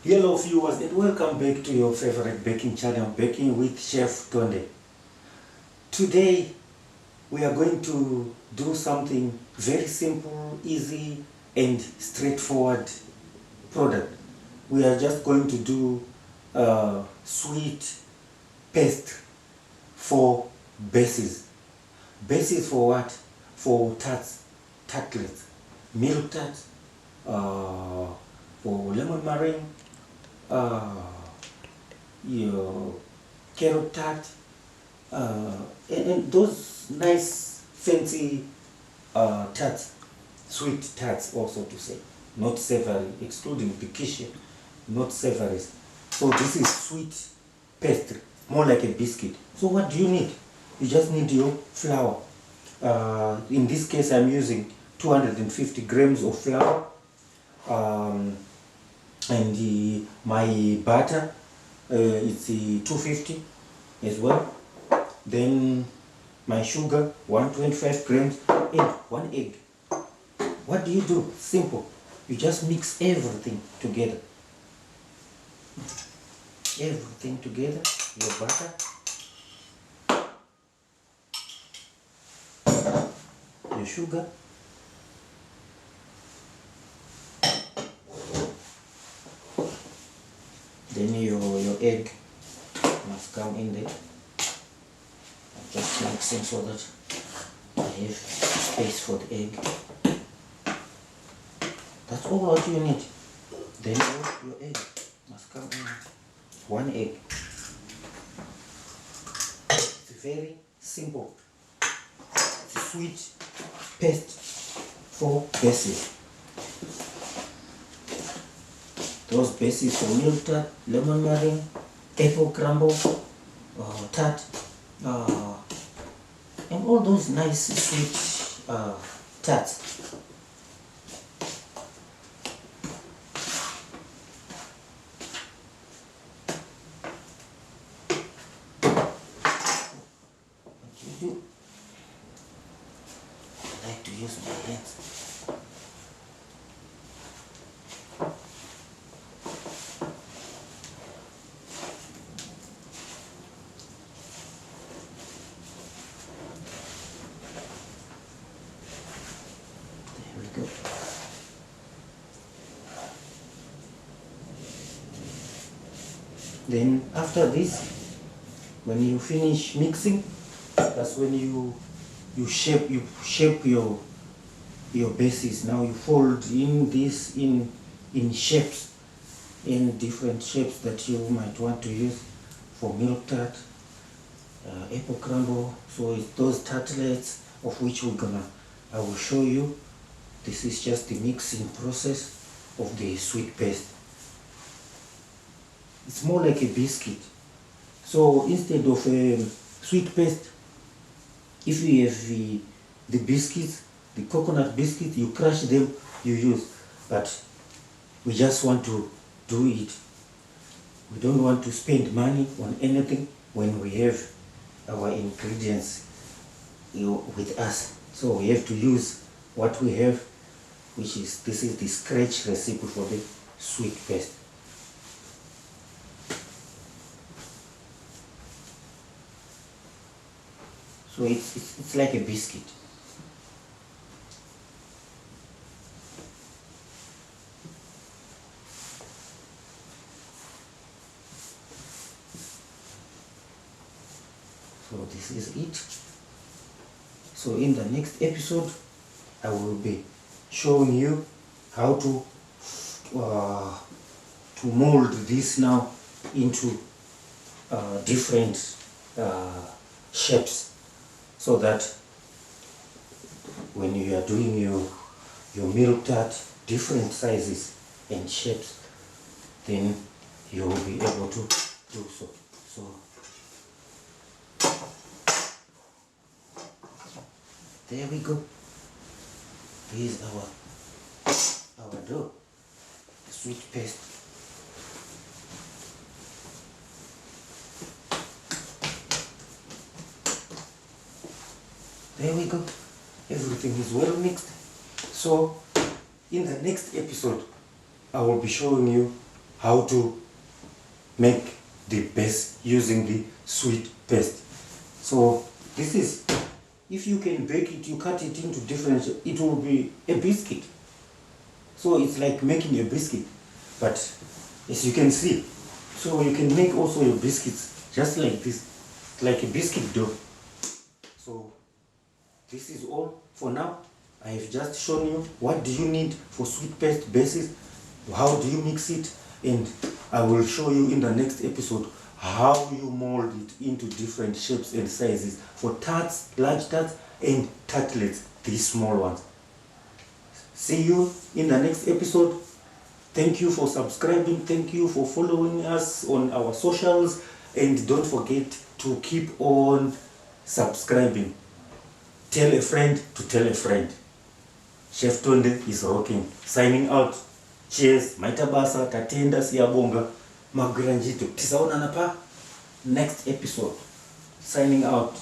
Hello viewers and welcome back to your favorite baking channel, Baking with Chef Tonde. Today we are going to do something very simple, easy and straightforward product. We are just going to do a sweet paste for bases. Bases for what? For tarts, tartlets, milk tarts, for lemon meringue, your carrot tart, and those nice fancy tarts, sweet tarts also to say, not savory, excluding the kitchen, not savory. So this is sweet pastry, more like a biscuit. So what do you need? You just need your flour. In this case I'm using 250 grams of flour, and my butter, it's 250 as well. Then my sugar 125 grams and one egg. What do you do? Simple. You just mix everything together. Everything together. Your butter, your sugar, then your egg must come in there. I'm just mixing so that I have space for the egg. That's all what you need. Then your egg must come in. One egg. It's very simple. It's a sweet paste for bases. Those bases for milk tart, lemon meringue, apple crumble, tart, and all those nice sweet tarts. What you do? I like to use my hands. There we go. Then after this, when you finish mixing, that's when you shape your bases. Now you fold in this in shapes, in different shapes that you might want to use for milk tart, apple crumble. So it's those tartlets of which I will show you. This is just the mixing process of the sweet paste. It's more like a biscuit. So instead of a sweet paste, if you have the biscuits, the coconut biscuits, you crush them, you use. But we just want to do it. We don't want to spend money on anything when we have our ingredients with us. So we have to use what we have, which is, this is the scratch recipe for the sweet paste. So it's like a biscuit. So this is it. So in the next episode, I will be showing you how to mold this now into different shapes, so that when you are doing your milk tart, different sizes and shapes, then you will be able to do so. So there we go. Here's our dough, sweet paste. There we go. Everything is well mixed. So in the next episode, I will be showing you how to make the base using the sweet paste. So this is, if you can bake it, you cut it into different, it will be a biscuit. So it's like making a biscuit, but as you can see, so you can make also your biscuits just like this, like a biscuit dough. So this is all for now. I have just shown you what do you need for sweet paste bases, how do you mix it, and I will show you in the next episode how you mold it into different shapes and sizes for tarts, large tarts, and tartlets, these small ones. See you in the next episode. Thank you for subscribing. Thank you for following us on our socials. And don't forget to keep on subscribing. Tell a friend to tell a friend. Chef Tonde is rocking. Signing out. Cheers. Maitabasa, tatenda, siyabonga. Magranjito. Tisaonana pa next episode. Signing out.